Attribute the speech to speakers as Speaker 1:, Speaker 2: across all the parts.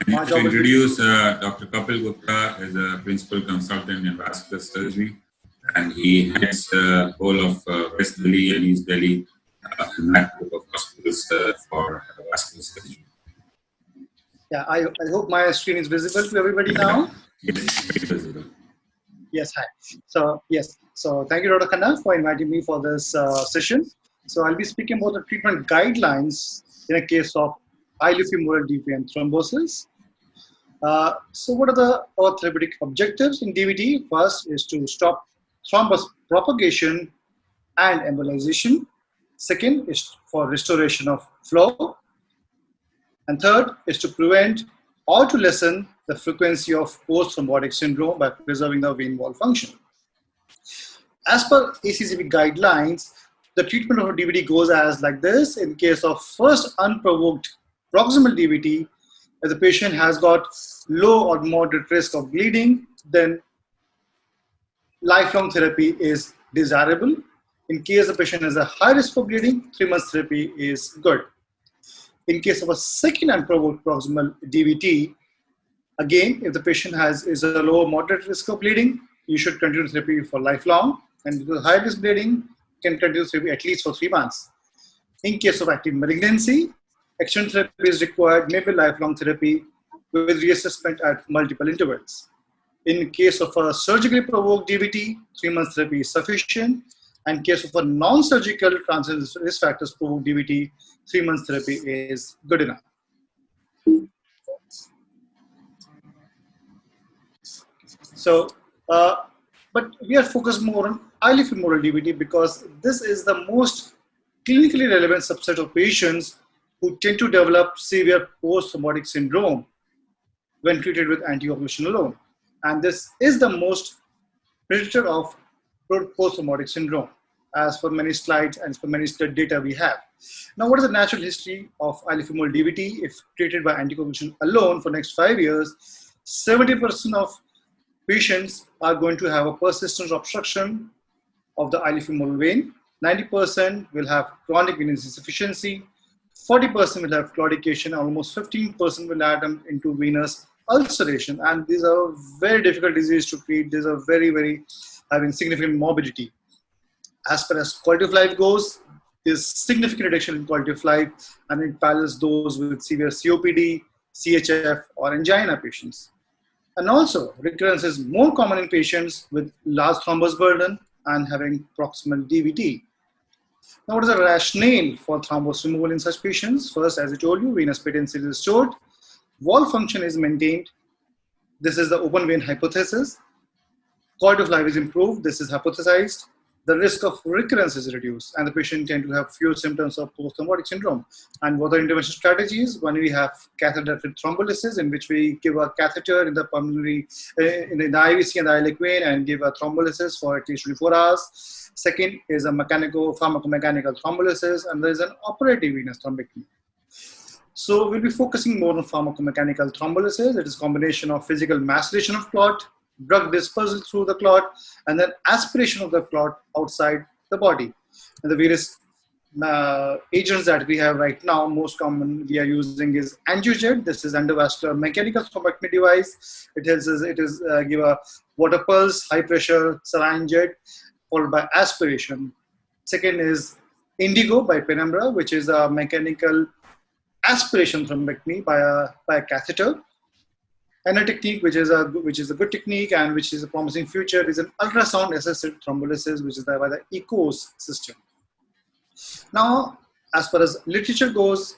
Speaker 1: My to introduce Dr. Kapil Gupta as a principal consultant in vascular surgery, and he heads the whole of West Delhi and East Delhi network of hospitals for vascular surgery.
Speaker 2: Yeah, I hope my screen is visible to everybody now.
Speaker 1: Yes, visible.
Speaker 2: Yes, hi. So thank you, Dr. Khanna, for inviting me for this session. So I'll be speaking about the treatment guidelines in a case of iliohumeral DVT and thrombosis. So what are our therapeutic objectives in DVT? First is to stop thrombus propagation and embolization. Second is for restoration of flow. And third is to prevent or to lessen the frequency of post-thrombotic syndrome by preserving the vein wall function. As per ACCP guidelines, the treatment of DVT goes as like this. In case of first unprovoked proximal DVT, if the patient has got low or moderate risk of bleeding, then lifelong therapy is desirable. In case the patient has a high risk for bleeding, 3 months therapy is good. In case of a second unprovoked proximal DVT, again, if the patient is a low or moderate risk of bleeding, you should continue therapy for lifelong. And with high risk bleeding, you can continue therapy at least for 3 months. In case of active malignancy, extended therapy is required, maybe lifelong therapy with reassessment at multiple intervals. In case of a surgically provoked DVT, 3 months therapy is sufficient. And in case of a non-surgical transient risk factors provoked DVT, 3 months therapy is good enough. So, but we are focused more on iliohumeral DVT because this is the most clinically relevant subset of patients who tend to develop severe post-thrombotic syndrome when treated with anticoagulation alone. And this is the most predictor of post-thrombotic syndrome, as per many slides and as per many data we have. Now, what is the natural history of iliohumeral DVT? If treated by anticoagulation alone for next 5 years, 70% of patients are going to have a persistent obstruction of the iliohumeral vein. 90% will have chronic venous insufficiency. 40% will have claudication. Almost 15% will add into venous ulceration. And these are very difficult diseases to treat. These are very having significant morbidity. As far as quality of life goes, there's significant reduction in quality of life, and it parallels those with severe COPD, CHF, or angina patients. And also, recurrence is more common in patients with large thrombus burden and having proximal DVT. Now, what is the rationale for thrombus removal in such patients? First, as I told you, venous patency is restored, wall function is maintained. This is the open vein hypothesis. Quality of life is improved. This is hypothesized. The risk of recurrence is reduced, and the patient tend to have fewer symptoms of post-thrombotic syndrome. And what are intervention strategies? When we have catheter-directed thrombolysis, in which we give a catheter in the pulmonary, in the IVC and the iliac vein, and give a thrombolysis for at least 24 hours. Second is a pharmacomechanical thrombolysis, and there is an operative venous thrombectomy. So we'll be focusing more on pharmacomechanical thrombolysis. It is a combination of physical maceration of clot, drug dispersal through the clot, and then aspiration of the clot outside the body. And the various agents that we have right now, most common we are using is angiojet. This is endovascular mechanical thrombectomy device. It give a water pulse, high pressure saline jet, followed by aspiration. Second is indigo by Penumbra, which is a mechanical aspiration thrombectomy by a catheter. And a technique which is a good technique and which is a promising future is an ultrasound assisted thrombolysis, which is by the ECOS system. Now, as far as literature goes,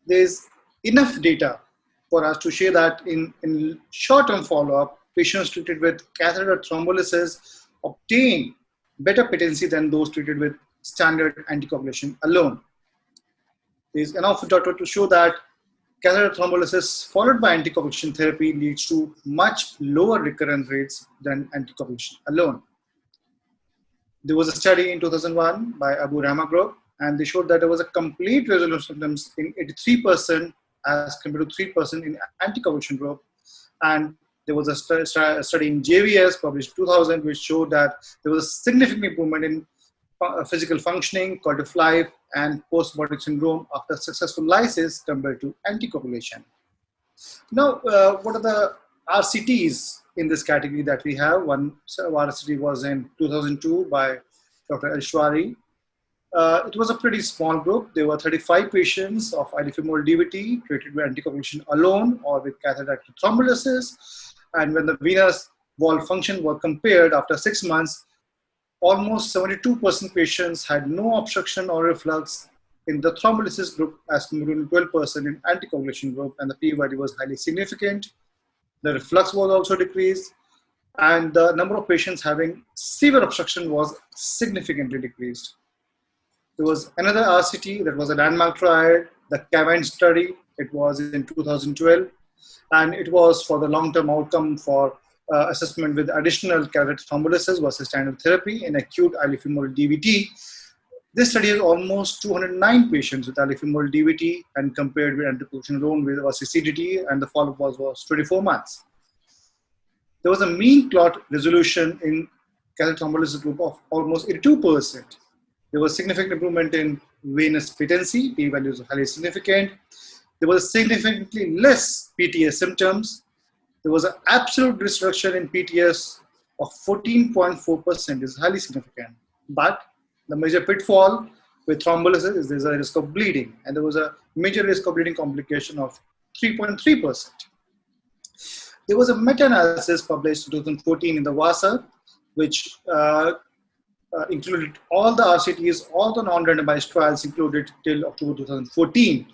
Speaker 2: there's enough data for us to share that in short-term follow-up, patients treated with catheter thrombolysis obtain better patency than those treated with standard anticoagulation alone. There's enough data to show that catheter thrombolysis followed by anticoagulation therapy leads to much lower recurrence rates than anticoagulation alone. There was a study in 2001 by Abu Rahma group, and they showed that there was a complete resolution of symptoms in 83% as compared to 3% in anticoagulation group. And there was a study in JVS published in 2000 which showed that there was a significant improvement in physical functioning, quality of life, and post-thrombotic syndrome after successful lysis compared to anticoagulation. Now, what are the RCTs in this category that we have? One RCT was in 2002 by Dr. Ashwari. It was a pretty small group. There were 35 patients of femoral DVT treated with anticoagulation alone or with catheter thrombolysis. And when the venous wall function was compared after 6 months, almost 72% patients had no obstruction or reflux in the thrombolysis group as compared to 12% in anticoagulation group, and the p-value was highly significant. The reflux was also decreased, and the number of patients having severe obstruction was significantly decreased. There was another RCT that was a landmark trial, the CAVAN study. It was in 2012, and it was for the long-term outcome for assessment with additional catheter thrombolysis versus standard therapy in acute femoral DVT. This study has almost 209 patients with femoral DVT and compared with anticoagulation alone with versus CDT, and the follow-up was 24 months. There was a mean clot resolution in catheter thrombolysis group of almost 82%. There was significant improvement in venous patency, p-values are highly significant. There was significantly less PTS symptoms. There was an absolute risk reduction in PTS of 14.4%, is highly significant. But the major pitfall with thrombolysis is there's a risk of bleeding, and there was a major risk of bleeding complication of 3.3%. There was a meta-analysis published in 2014 in the VASA, which included all the RCTs, all the non-randomized trials included till October 2014.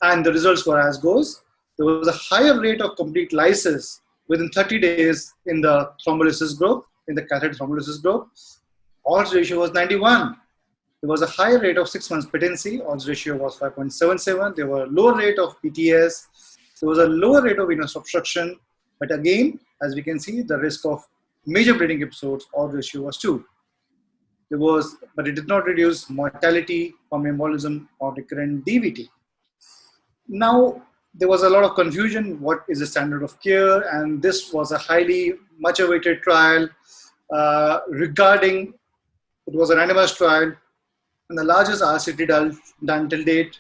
Speaker 2: And the results were as goes. There was a higher rate of complete lysis within 30 days in the thrombolysis group, in the catheter thrombolysis group. Odds ratio was 91. There was a higher rate of 6 months patency. Odds ratio was 5.77. There were lower rate of PTS. There was a lower rate of venous obstruction. But again, as we can see, the risk of major bleeding episodes, odds ratio was 2. But it did not reduce mortality from embolism or recurrent DVT. Now, there was a lot of confusion. What is the standard of care? And this was a highly much awaited trial regarding, it was a randomized trial and the largest RCT done till date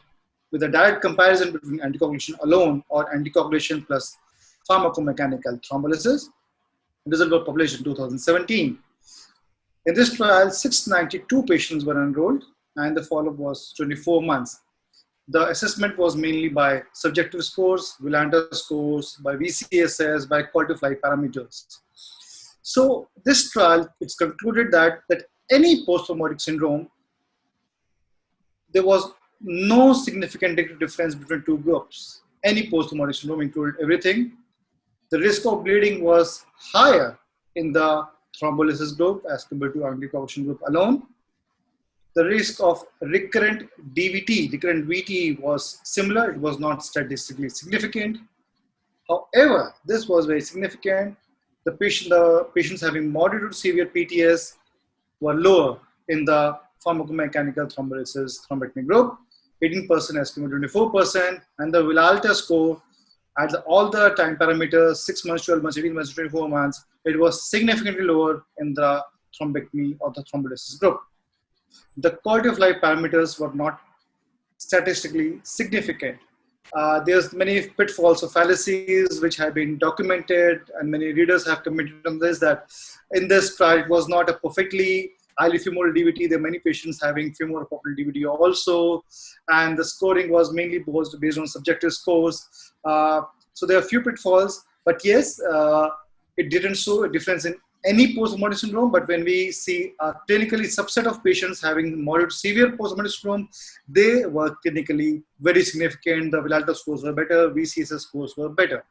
Speaker 2: with a direct comparison between anticoagulation alone or anticoagulation plus pharmacomechanical thrombolysis. The result was published in 2017. In this trial, 692 patients were enrolled and the follow-up was 24 months. The assessment was mainly by subjective scores, Villander scores, by VCSS, by quality of life parameters. So this trial, it's concluded that any post-traumatic syndrome, there was no significant difference between two groups. Any post-traumatic syndrome included everything. The risk of bleeding was higher in the thrombolysis group as compared to anticoagulation group alone. The risk of recurrent DVT, recurrent VT was similar. It was not statistically significant. However, this was very significant. The patients having moderate to severe PTS were lower in the pharmacomechanical thrombolysis thrombectomy group, 18% as compared to 24%, and the Villalta score at all the time parameters, 6 months, 12 months, 18 months, 24 months, it was significantly lower in the thrombectomy or the thrombolysis group. The quality of life parameters were not statistically significant. There's many pitfalls or fallacies which have been documented, and many readers have commented on this, that in this trial it was not a perfectly highly femoral DVT. There are many patients having femoral popliteal DVT also, and the scoring was mainly based on subjective scores. So there are a few pitfalls, but yes, it didn't show a difference in any post-traumatic syndrome. But when we see a clinically subset of patients having moderate to severe post-traumatic syndrome, they were clinically very significant. The Villalta scores were better, VCSS scores were better.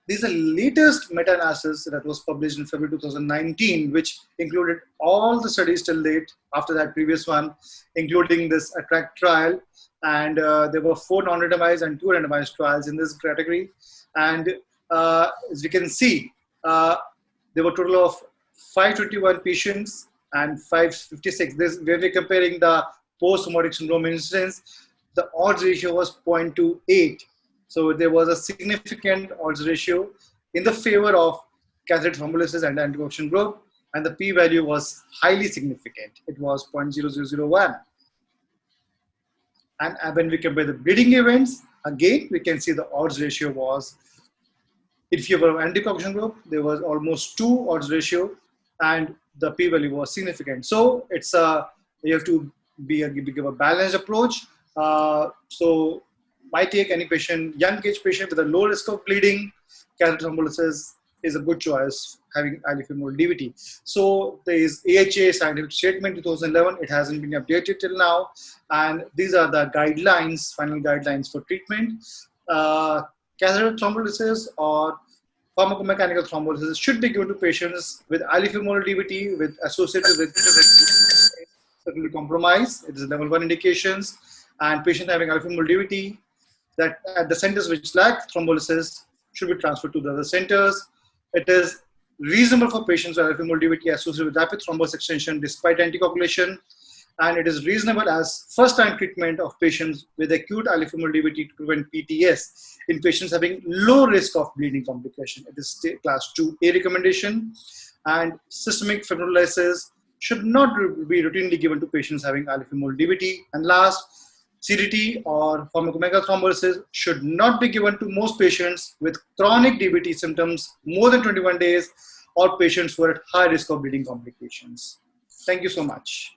Speaker 2: This is the latest meta-analysis that was published in February 2019, which included all the studies till date after that previous one, including this ATTRACT trial. And there were 4 non-randomized and 2 randomized trials in this category. And as you can see, there were a total of 521 patients and 556. Where we're comparing the post-traumatic syndrome incidence, the odds ratio was 0.28. So there was a significant odds ratio in the favor of catheter thrombolysis and anticoagulation group, and the p-value was highly significant. It was 0.0001. And when we compare the bleeding events, Again, we can see the odds ratio was, in favor of anticoagulation group, there was almost 2 odds ratio, and the p-value was significant. So it's you have to give a balanced approach. So my take, any patient, young age patient with a low risk of bleeding, catheter thrombolysis is a good choice, having highly femoral DVT. So there is AHA scientific statement 2011. It hasn't been updated till now, and these are the guidelines, final guidelines for treatment. Catheter thrombolysis or pharmacomechanical thrombolysis should be given to patients with highly femoral DVT with associated with certainly compromise. It is level 1 indications, and patients having highly femoral DVT that at the centers which lack thrombolysis should be transferred to the other centers. It is reasonable for patients with femoral DVT associated with rapid thrombus extension despite anticoagulation, and it is reasonable as first-time treatment of patients with acute femoral DVT to prevent PTS in patients having low risk of bleeding complication. It is class 2A recommendation, and systemic fibrinolysis should not be routinely given to patients having femoral DVT. And last, CDT or pharmacomechanical thrombolysis should not be given to most patients with chronic DVT symptoms more than 21 days or patients who are at high risk of bleeding complications. Thank you so much.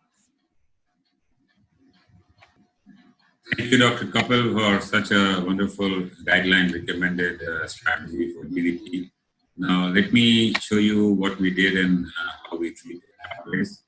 Speaker 1: Thank you, Dr. Kapil, for such a wonderful guideline recommended strategy for DVT. Now, let me show you what we did and how we treated this.